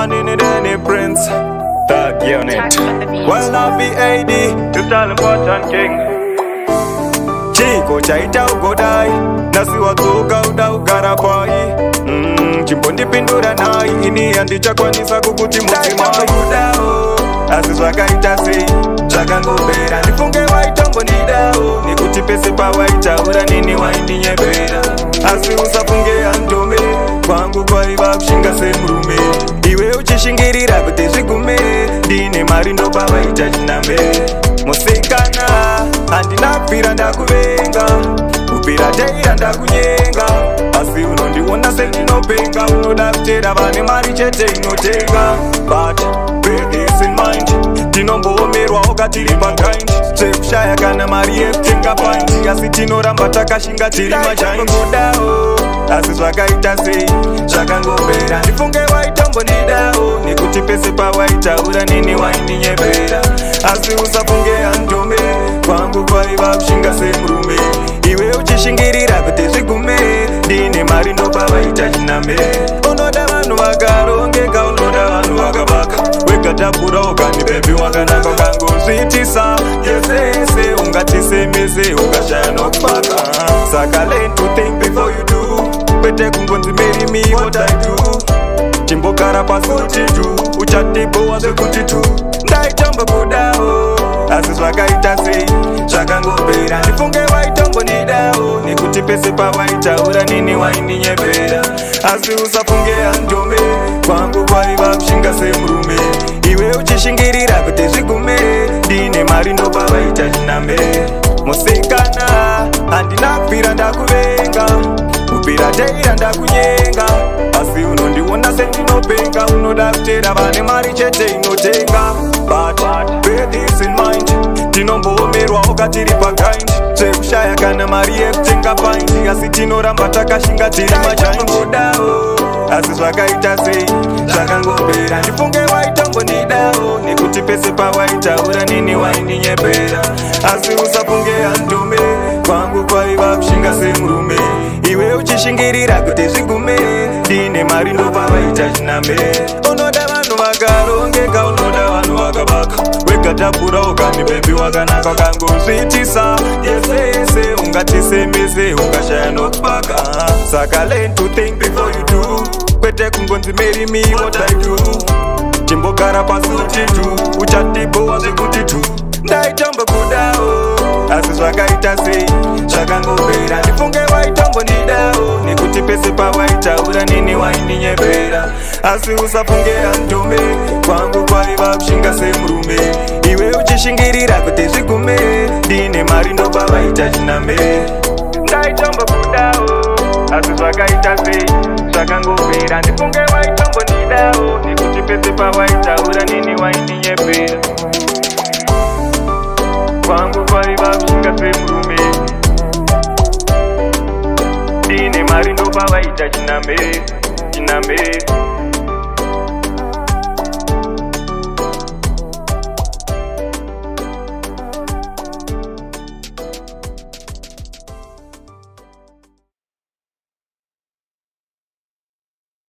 Anini Danny Prince, Thug Unit. Well, I be AD, you still important king. Chiko chaita ugodai, nasi watuka udaugara pai. Chimpondi pindura nai, ini andicha kwanisa kukuti mutimai. Asizwakaita sei, zvakangopera. Ndifunge waitombo nidao, nekuti pese pawaitaura nini waindinyepera. Asi usafunge handome, kwangu kwaiva kushinga semurume. Iwe uchishingirira kuti zvigume, ndine mari ndopa waita chinambe. Musikana, handina kupira ndakuvenga, kupira teira ndakunyenga. Asi unondiona sendinopenga, unoda kutera vane mari chete inotenga. But bear this in mind, tinombomerwa wakatiri pakaindi. Zvekushaya kana mari yekutenga paindi, asi tinoramba takashinga tiri majaindi. Asi zvakaita sei, zvakangopera. Ndifunge waitombondidao, nekuti pese pawaitaura nini waindinyepera. Asi usafunge handome, kwangu kwaiva kushinga semurume. Iwe uchishingirira kuti zvigume, ndine mari ndopa waita chinambe. Unoda vanhu vakarongeka, unoda vanhu vakavaka. Wegatapura ukani bebi wakanaka ukangozvitisa. Yese ungatisemese ukashaya nokupaka. Saka learn to think before you do, kwete kungonzi marry me what I do. Chimbogara pasi uchitu, uchatibowa zvekuti tu. Ndaitombo kudao, asi zvakaita sei, zvakangopera. Ndifunge waitombondidao, nekuti pese pawaitaura nini waindinyepera. Asi usafunge handome, kwangu kwaiva kushinga semurume. Iwe uchishingirira kuti zvigume, ndine mari ndopa waita chinambe. Musikana, handina kupira ndakuvenga, kupira teira ndakunyenga. Asi unondiona sendinopenga, unoda kutera vane mari chete inotenga. But bear this in mind, tinombomerwa wakatiri pakaindi. Zvekushaya kana mari yekutenga paindi, asi tinoramba takashinga tiri majaindi. Asi zvakaita sei, zvakangopera. Ndifunge waitombondidao, nekuti pese pawaitaura nini waindinyepera. Asi usafunge handome, kwangu kwaiva kushinga semurume. Iwe uchishingirira kuti zvigume, ndine mari ndopa waita chinambe. Unoda vanhu vakarongeka, unoda vanhu vakavaka. Wegatapura ukani bebi wakanaka ukangozvitisa. Yese ungatisemese ukashaya nokupaka. Saka learn to think before you do, kwete kungonzi marry me what I do. Chimbogara pasi uchitu, uchatibowa zvekuti tu. Ndaitombo kudao, asi zvakaita sei, zvakangopera. Ndifunge waitombondidao, nekuti pese pawaitaura nini waindinyepera. Asi usafunge handome, kwangu kwaiva kushinga semurume. Iwe uchishingirira kuti zvigume, ndine mari ndopa waita chinambe. Ndaitombo kudao, asi zvakaita sei, zvakangopera. Ndifunge waitombondidao, nekuti pese pawaitaura nini waindinyepera. Kwangu kwaiva kushinga semurume, ndine mari ndopa waita chinambe, chinambe.